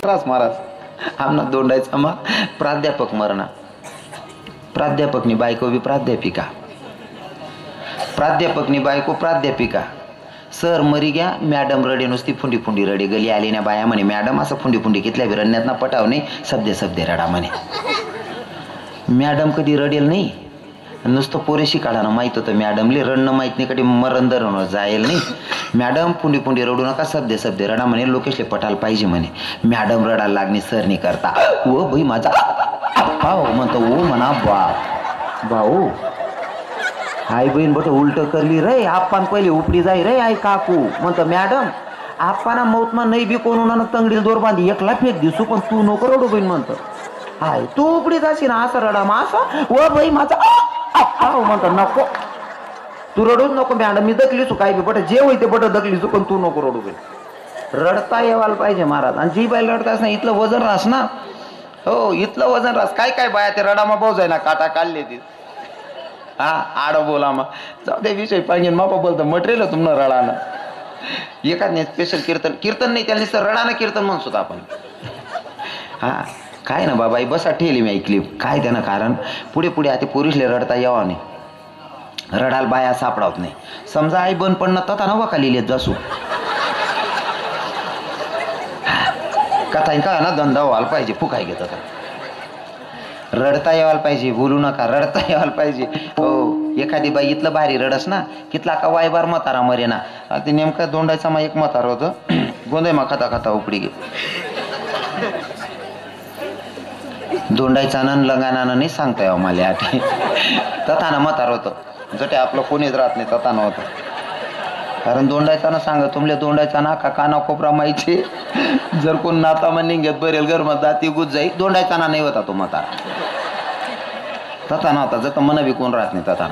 त्रास महाराज आमना दोंडायचा मग प्राध्यापक मरणा, प्राध्यापकनी बायको बी प्राध्यापिका, प्राध्यापकनी बायको प्राध्यापिका. सर मरी गया, मॅडम रडे, नुसती फुंडी फुंडी रडे. गली आली ना बाया म्हणे मॅडम असं फुंडी फुंडी कितल्या बी रडण्यात ना पटाव नाही, शब्दे शब्दे रडा म्हणे. मॅडम कधी रडेल नाही, नुसतं पोरेशी काढानं माहीत होतं मॅडमले, रडणं माहीत नाही, कधी मरण धरण जाईल नाही. मॅडम पुंडी पुंडी रडू नका, शब्दे शब्दे रडा म्हणे, लोकेशले पटायला पाहिजे म्हणे. मॅडम रडायला लागणे, सर नाही करता ओ भाई माझा भाऊ म्हणतो ओ म्हणा भाऊ आई बहीण बट उलट करली रे आपण पहिले उपडी जाई रे आई काकू म्हणतो मॅडम आपणा मौतमा नाही बी कोण उन्हानं तंगडीला दोर बांधी एकला फेक दिसू पण तू नको रडू बहीण म्हणतो. हाय तू उपडी जाशी ना असं रडा मग असं ओ भाई माझा म्हणतो नको तू रडूच नको मॅडम मी दकलीसू काय बी बट जे होई ते बट दकलीसू पण तू नको रडू बहीण. रडता येवायला पाहिजे महाराज. आणि जी बाई रडतास ना इथलं वजन रास ना, हो इथलं वजन रास. काय काय बाया ते रडामा भाऊ जाय ना काटा काढले ती हा आड बोला मग जाऊ दे विषय पाहिजे मापा बोलतो मटेरियल तुम्हाला रडाना एखाद्या स्पेशल कीर्तन कीर्तन नाही त्याला नुसतं रडाना कीर्तन म्हणतो आपण. हा काय ना बाबा बसा ठेवली मी ऐकली काय त्यानं कारण पुढे पुढे आता पुरुषले रडता यावा नाही, रडाल बाया सापडावत नाही. समजा आई बंद पडणं तथा नवा खाली लिहित जासू कथा का ना धंदा व्हायला पाहिजे फुकाय घेत आता रडता यावायला पाहिजे, बोलू नका रडता यावायला पाहिजे. हो एखादी बाई इथलं भारी रडस ना कितला का वायबार म्हातारा मरे ना. ते नेमका दोंडायचा मग एक म्हातारा होतं गोंधय मा खाता खाता उपडी गे दोंडायचा नन लंगानानं नाही सांगता यावं मला आठी तथानं म्हातार होतं जटे आपलं कोणीच राहत नाही तथानं होतं. कारण दोंडायचा सांग तुमले दोंडायचा ना का काना कोपरा माहिती जर कोण नाता म्हणून घेत बरेल घर मग दाती गुज जाई दोंडायचा ना नाही होता तो म्हातारा तथा नव्हता जत मन बी कोण राहत नाही तथा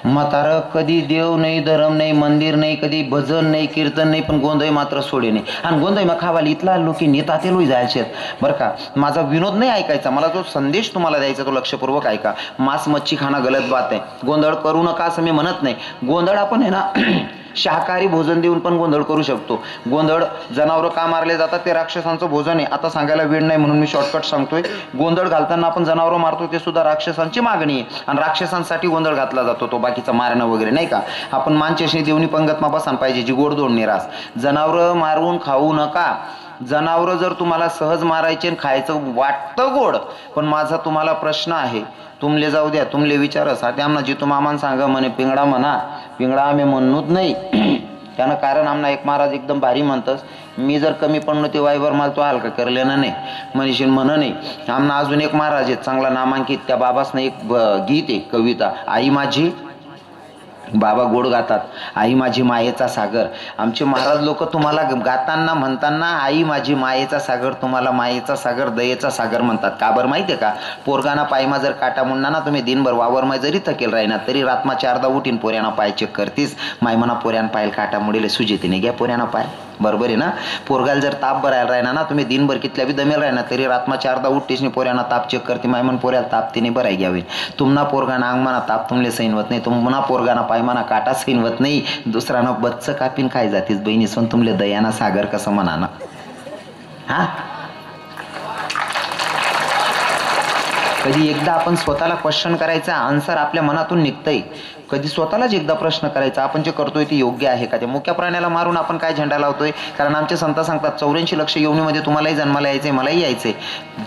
म्हातार कधी देव नाही धर्म नाही मंदिर नाही कधी भजन नाही कीर्तन नाही पण गोंधळ मात्र सोडे नाही. आणि गोंधळ मग खावाली इथला लोक नेता लोई जायचे बरं का. माझा विनोद नाही ऐकायचा, मला जो संदेश तुम्हाला द्यायचा तो लक्षपूर्वक ऐका. मांस मच्छी खाणं गलत बात आहे, गोंधळ करू नका असं मी म्हणत नाही. गोंधळ आपण आहे ना शाकाहारी भोजन देऊन पण गोंधळ करू शकतो. गोंधळ जनावरं का मारले जातात ते राक्षसांचं भोजन आहे. आता सांगायला वेळ नाही म्हणून मी शॉर्टकट सांगतोय. गोंधळ घालताना आपण जनावरं मारतो ते सुद्धा राक्षसांची मागणी आहे आणि राक्षसांसाठी गोंधळ घातला जातो तो बाकीचा मारणं वगैरे नाही का. आपण मानचेशनी देवनी पंगतमा बसायला पाहिजे जी गोडधोड निरास. जनावरं मारून खाऊ नका. जनावरं जर तुम्हाला सहज मारायचे आणि खायचं वाटतं गोड पण माझा तुम्हाला प्रश्न आहे तुमले जाऊ द्या तुमले विचारस आता आम्हाला जितू मामान सांगा म्हणे पिंगडा म्हणा पिंगडा आम्ही म्हणूच नाही त्यानं कारण आमना एक महाराज एकदम भारी म्हणतस मी जर कमी पडलो ते वायवर मला तो हलका करले ना नाही म्हणशील म्हण नाही. आमना अजून एक महाराज आहेत चांगला नामांकित त्या बाबासनं एक गीत आहे कविता आई माझी बाबा गोड गातात आई माझी मायेचा सागर. आमचे महाराज लोक तुम्हाला गाताना म्हणताना आई माझी मायेचा सागर तुम्हाला मायेचा सागर दयेचा सागर म्हणतात. का बरं माहितीये का. पोरगाना पायमा जर काटा मुंडा ना तुम्ही दिनभर वावरमाय जरी थकेल राहिना तरी रातमा 4दा उठीन पोऱ्याना पाय चेक करतीस माय म्हणा पोऱ्यान पायल काटा मुडीले सुजेतीने घ्या पोऱ्याना पाय बरोबर आहे ना. पोरगाला जर ताप भरायला राहिना ना तुम्ही दिनभर कितल्या बी दमेल राहिना तरी रातमा 4दा उठतीस पोऱ्याना ताप चेक करते माय म्हण पोऱ्याला ताप तिने बराय घ्यावी. तुम्हाला पोरगाना अंगमाना ताप तुमले सैनवत नाही तुम्हाला पोरगाना पायमाना काटा सैनवत नाही दुसराना बच्च कापीन काय जातीस बहिणी सोन तुमले दयाना सागर कसं म्हणा ना. हा कधी एकदा आपण स्वतःला क्वेश्चन करायचा आन्सर आपल्या मनातून निघतंय. कधी स्वतःलाच एकदा प्रश्न करायचा आपण जे करतोय ते योग्य आहे का. ते मुक्या प्राण्याला मारून आपण काय झेंडा लावतोय. कारण आमचे संत सांगतात 84 लक्ष योनीमध्ये तुम्हालाही जन्माला यायचंय मलाही यायचंय.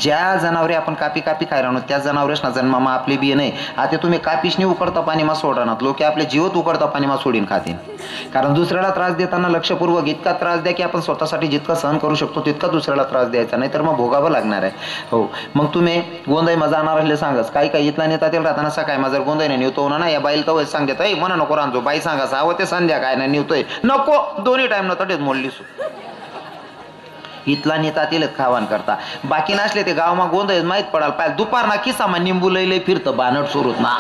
ज्या जनावरे आपण कापी कापी काय राहणो त्या जनावरेसना जन्मामा आपले बिये नाही. आता तुम्ही कापीशनी उकडता पाणीमा सोडणार लोक आपल्या जीवत उकडता पाणीमा सोडीन खातील. कारण दुसऱ्याला त्रास देताना लक्षपूर्वक इतका त्रास द्या की आपण स्वतःसाठी जितका सहन करू शकतो तितका दुसऱ्याला त्रास द्यायचा नाही तर मग भोगावं लागणार आहे. हो मग तुम्ही गोंधळ मजा आणणार असले सांगस काही काही इथला नेता तेल राहताना सकाळी माझं गोंधळ नाही नेतो ना या बाईल तर सांगत आहे म्हणा नको रांजो बाई सांगा सावं ते संध्याकाळ नाही निवतोय नको दोन्ही टाइम न तटेच मोडलीसू इथला नेता तेलच खावान करता. बाकी नसले ते गावमा गोंधळ माहीत पडाल पाहिजे दुपार ना किसामा निंबू लई फिरतं बानट सुरूत ना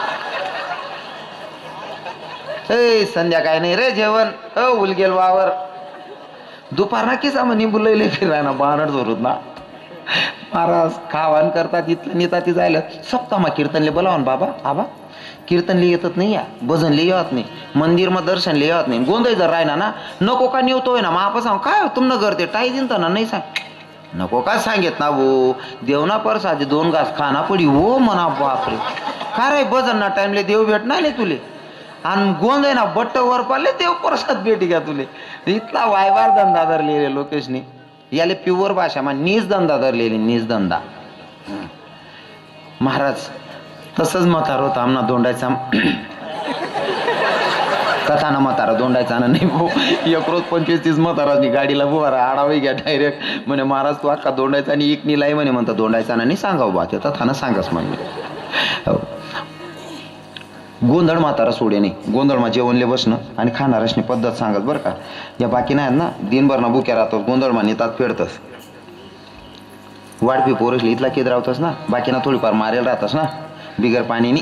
संध्याकाळी नाही रे जेवण उलगेल वावर दुपार ना किसामा निंबू लई फिराय ना बानट सुरूत ना. महाराज खावान करतात इथलं नेता ती जायला सप्तामा कीर्तनले बोलावन बाबा आबा कीर्तन लिहि येतच नाही या भजन लिहि येत नाही मंदिर मग दर्शन लिहि येत नाही. गोंधळ जर राहिना ना नको का निवतोय ना मग आपण सांग काय तुमनं करते टाई दिन तर ना नाही सांग नको का सांगेत ना वो देवना परसाचे 2 घास खाना पडी हो म्हणा. बापरे काय रे बजन ना टाइमले देव भेटणार नाही तुले आणि गोंद आहे ना बट्ट वर पाले देव परसाद भेटी घ्या तुले. इथला वायवार धंदा धरलेले लोकेशनी याले प्युअर भाषा मा नीच धंदा धरलेली नीच धंदा. महाराज तसंच म्हातार होता आमना दोंडायचा कथाना म्हातारा दोंडायचा ना नाही भाऊ. 1 रोज 25-30 म्हातारानी गाडीला बुवारा आडावी घ्या डायरेक्ट म्हणे महाराज तू अख्खा दोंडायचा आणि एक निलाई म्हणे म्हणता दोंडायचा नाही सांगाव बा ते तथाना सांगाच म्हणजे. गोंधळ म्हातारा सोडे नाही गोंधळमा जेवणले बसणं आणि खाणारसनी पद्धत सांगत बरं का. या बाकी नाही ना दिनभर ना बुक्या राहतो गोंधळमा नेतात फेडतस वाढपी पोरसली इथला केद राहतस ना बाकीना थोडीफार मारेल राहतस ना बिगर पाणीनी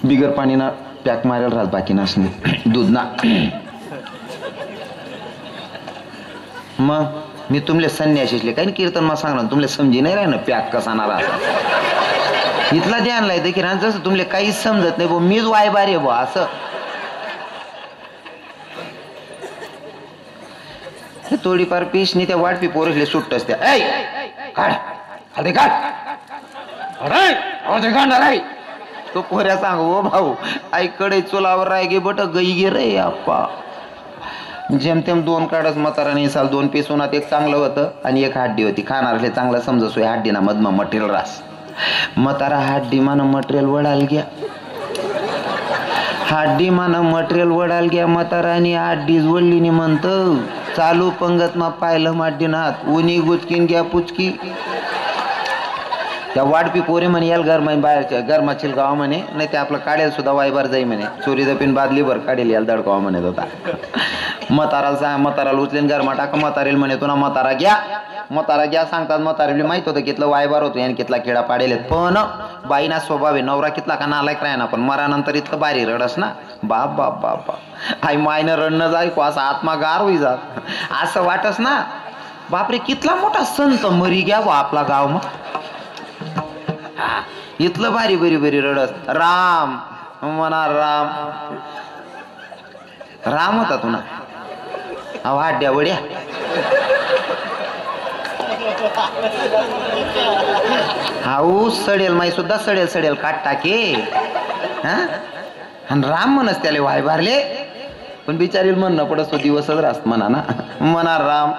बिगर पाणीना पॅक मारेल राहत बाकी नसणे दूध ना. मग मी तुमले संन्याशीले काही कीर्तन मग सांगणार तुमले समजी नाही राह ना पॅक कसा ना राहत इथला ध्यान लायचं की जसं तुमले काहीच समजत नाही भाऊ मीच वायबार आहे भाऊ असं. थोडीफार पीसनी त्या वाढपी पोरसले सुट्टच त्या काढ खाली काढ तो पोऱ्या सांग ओ भाऊ आईकडे चुलावर राय गे बट गई गे रे अप्पा. जेमतेम 2 काढच म्हाताराने साल 2 पीस उन्हात एक चांगलं होतं आणि एक हड्डी होती खाणारले चांगलं समजसोय हड्डीना मधमा मटेरियल रास. म्हातारा हड्डी मान मटेरियल वडाल घ्या हड्डी मान मटेरियल वडाल घ्या म्हातारानी हड्डीच वडलीनी म्हणत चालू पंगत मा पाहिलं माड्डीनात उनी गुचकीन घ्या पुचकी. त्या वाढपी पोरे म्हणे याल घर म्हणे बाहेरच्या गरमाचील गाव म्हणे नाही ते आपलं काढेल सुद्धा वायबार जाई म्हणे चोरी दपीन बादली भर काढेल याल दडकावा म्हणत होता. म्हाताराला सांग म्हाताराला उचलेन गरमा टाक म्हातारेल म्हणे तुला म्हातारा घ्या सांगतात म्हातारेली माहित होतं कितलं वायबार होतो याने कितला खेळा पाडेल पण बाईना स्वभाव आहे नवरा कितला का नालायक राही ना पण मरानंतर इतकं बारी रडस ना बाप बाप बाप आई मायनं रडणं जायको असा आत्मा गार होई जात असं वाटस ना बापरे कितला मोठा संत मरी घ्या बा आपला गाव मग इथलं भारी बरी बरी रडस. राम म्हणा राम राम होता तुना हाड्या वड्या हाऊ सडेल माई सुद्धा सडेल काट टाके आणि राम म्हणस त्याले वाय बारले पण बिचारील म्हणणं पडस तो दिवसच रास्त म्हणा ना म्हणा राम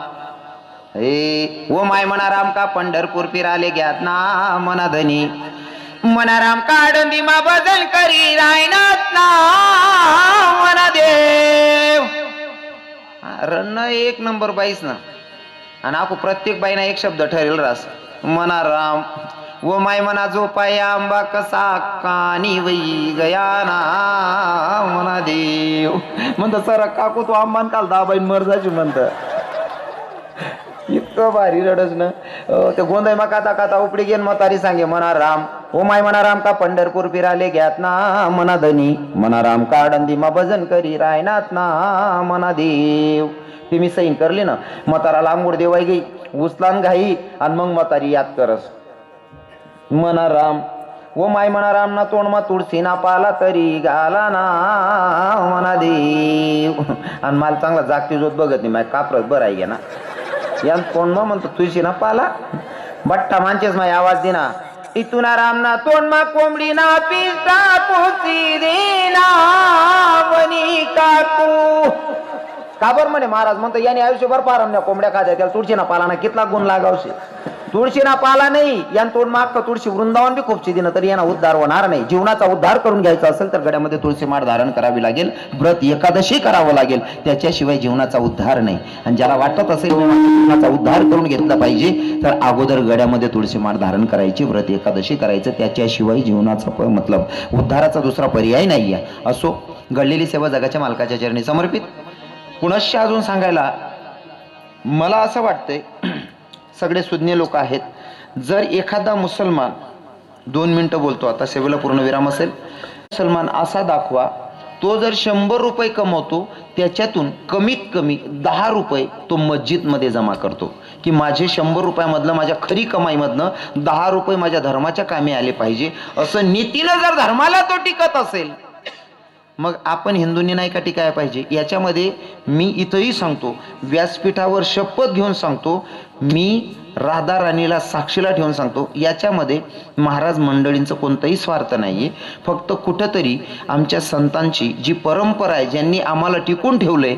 हे ओ माय म्हणा राम का पंढरपूर फिराले घ्यात ना म्हणा धनी म्हणा राम काढून मा भजन करी रायनाथ ना म्हणा देव. रण 1 नंबर बाईस ना आणि आपण प्रत्येक बाईना एक शब्द ठरेल रास म्हणा राम व माय म्हणा जो पाय आंबा कसा कानी वई गया ना म्हणा देव म्हणत सर काकू तो आंबान काल दाबाईन मर जायची म्हणत इतकं भारी रडच ना. ते गोंधळ मा काता उपडी गेन म्हातारी सांगे म्हणा राम ओ माय म्हणा राम का पंढरपूर फिराले घ्यात ना म्हणा धनी म्हणा राम काढंदी मा भजन करी रायनाथ ना म्हणा देव. ते मी सैन करले ना म्हाताराला आंघोळ देवाई गई उचलान घाई आणि मग म्हातारी याद करस म्हणा राम ओ माय म्हणा राम ना तोंड मा तुळशी ना पाला तरी घाला ना म्हणा देव. आणि मला चांगला जागती जोत बघत नाही माझ्या कापरत बरं आहे ना या तोंड मा म्हणतो तुळशी ना पाला बट्टा मांचेस माय आवाज देना इथून राम ना तोंड मा कोंबडी ना पिस्ता पोची देना वनी काकू काबर म्हणे महाराज म्हणतो याने आयुष्यभर पारमण्या कोंबड्या खाद्या त्याला तुळशी ना पाला ना कितला गुण लागावशे तुळशी ना पाला नाही यान तोंड माग तुळशी वृंदावन बी खूपशी दिनं तरी यांना उद्धार होणार नाही. जीवनाचा उद्धार करून घ्यायचा असेल तर गड्यामध्ये तुळशी माळ धारण करावी लागेल व्रत एकादशी करावं लागेल त्याच्याशिवाय जीवनाचा उद्धार नाही. आणि ज्याला वाटत असेल जीवनाचा उद्धार करून घेतला पाहिजे तर अगोदर गड्यामध्ये तुळशी माळ धारण करायची व्रत एकादशी करायचं त्याच्याशिवाय जीवनाचा मतलब उद्धाराचा दुसरा पर्याय नाही आहे. असो घडलेली सेवा जगाच्या मालकाच्या चरणी समर्पित. पुनश्च अजून सांगायला मला असं वाटतंय सगळे सुज्ञ लोक आहेत जर एखादा मुसलमान 2 मिनिटं बोलतो आता सेवेला पूर्ण विराम असेल मुसलमान असा दाखवा तो जर 100 रुपये कमवतो त्याच्यातून कमीत कमी 10 रुपये तो मस्जिदमध्ये जमा करतो की माझे 100 रुपयामधलं माझ्या खरी कमाईमधनं 10 रुपये माझ्या धर्माच्या कामी आले पाहिजे असं नीतीनं जर धर्माला तो टिकत असेल मग आपण हिंदूंनी नाही का टिकायला पाहिजे? याच्यामध्ये मी इथंही सांगतो, व्यासपीठावर शपथ घेऊन सांगतो, मी राधा राणीला साक्षीला ठेवून सांगतो, याच्यामध्ये महाराज मंडळींचं कोणताही स्वार्थ नाही आहे. फक्त कुठंतरी आमच्या संतांची जी परंपरा आहे, ज्यांनी आम्हाला टिकून ठेवलं आहे,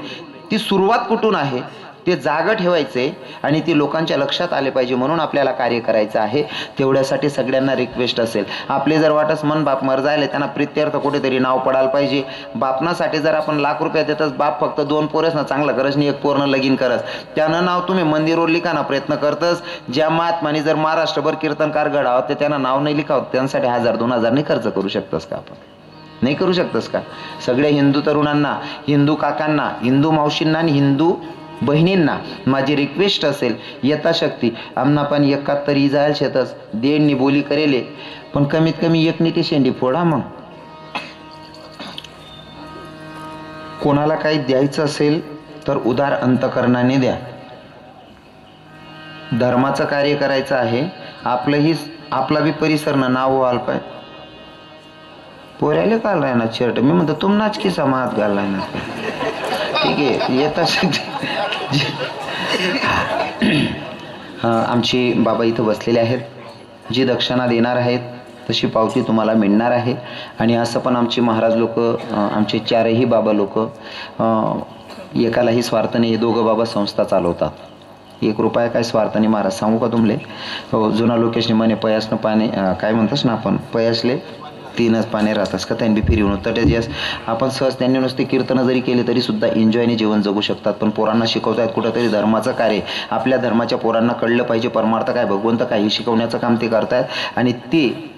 ती सुरुवात कुठून आहे ते जागं ठेवायचे आणि ती लोकांच्या लक्षात आले पाहिजे, म्हणून आपल्याला कार्य करायचं आहे. तेवढ्यासाठी सगळ्यांना रिक्वेस्ट असेल, आपले जर वाटस मन बाप मर जायला त्यांना प्रित्यर्थ कुठेतरी नाव पडायला पाहिजे. बापनासाठी जर आपण ₹1,00,000 देतच, बाप फक्त 2 पोरच ना चांगला करस नाही 1 पोरनं लगीन करस, त्यानं नाव तुम्ही मंदिरवर लिखाना प्रयत्न करतस. ज्या महात्माने जर महाराष्ट्रभर कीर्तनकार घडावं ते त्यांना नाव नाही लिखावं, त्यांसाठी 1000-2000 नाही खर्च करू शकतस का? आपण नाही करू शकतस का? सगळ्या हिंदू तरुणांना, हिंदू काकांना, हिंदू मावशींना आणि हिंदू बहिणींना माझी रिक्वेस्ट असेल, यथाशक्ती आम्हाला पण 71 जायला शेतच देणनी बोली करेले, पण कमीत कमी एक नीती शेंडी फोडा. मग कोणाला काही द्यायचं असेल तर उदार अंतकरणाने द्या. धर्माचं कार्य करायचं आहे, आपला बी परिसरनं नाव व्हायला पाहिजे. पोऱ्याले काल राहणार शर्ट, मी म्हणतो तुमनाच की समाज घाललाय ना. ठीक आहे, यथाशक्ती आमची बाबा इथं बसलेले आहेत, जी दक्षिणा देणार आहेत तशी पावती तुम्हाला मिळणार आहे. आणि असं पण आमची महाराज लोक, आमचे 4ही बाबा लोक एकालाही स्वार्थ नाही, दोघं बाबा संस्था चालवतात. 1 रुपया काय स्वार्थ नाही. महाराज सांगू का तुमले, जुना लोकेशने म्हणे पयासनं पाणी काय म्हणतोस ना आपण, पयासले 3च पाने राहतात का, त्यांनी फिरवून तर आपण सहज त्यांनी नुसते कीर्तन जरी केले तरी सुद्धा एन्जॉयने जीवन जगू शकतात. पण पोरांना शिकवतायत कुठंतरी धर्माचं कार्य, आपल्या धर्माच्या पोरांना कळलं पाहिजे परमार्थ काय, भगवंत काय, हे शिकवण्याचं काम ते करतायत. आणि ते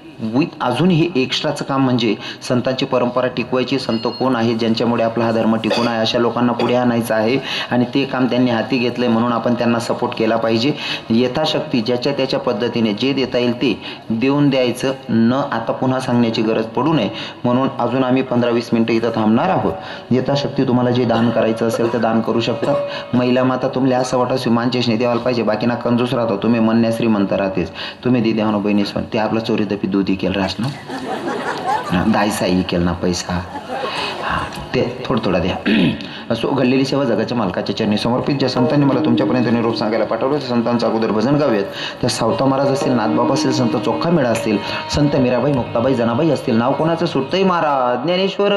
अजून हे एक्स्ट्राचं काम म्हणजे संतांची परंपरा टिकवायची. संत कोण आहे ज्यांच्यामुळे आपला हा धर्म टिकून आहे, अशा लोकांना पुढे आणायचं आहे. आणि ते काम त्यांनी हाती घेतलंय, म्हणून आपण त्यांना सपोर्ट केला पाहिजे. यथाशक्ती ज्याच्या त्याच्या पद्धतीने जे देता येईल ते देऊन द्यायचं, न आता पुन्हा सांगण्याची गरज पडू नये. म्हणून अजून आम्ही 15-20 मिनिटं इथं थांबणार आहोत. यथाशक्ती तुम्हाला जे दान करायचं असेल ते दान करू शकता. महिला माता तुम्हाला असं वाटतं मानचेशने द्यायला पाहिजे, बाकीना कंजूस राहतो, तुम्ही म्हणण्या श्रीमंत राहतेच, तुम्ही दे द्यावं बहिणीस, पण ते आपलं चोरी दपी दूध केलं राहस ना, दायसाई केलं ना पैसा, ते थोडं द्या. असो घडलेली सेवा जगाच्या मालकाच्या चरणी समर्पित. ज्या संतांनी मला तुमच्यापर्यंत निरोप सांगायला पाठवलं, त्या संतांचं अगोदर भजन गाऊयात. त्या सावता महाराज असतील, नाथबाबा असतील, संत चोखा मेळा असतील, संत मीराबाई, मुक्ताबाई, जनाबाई असतील, नाव कोणाचं सुटतंय महाराज ज्ञानेश्वर.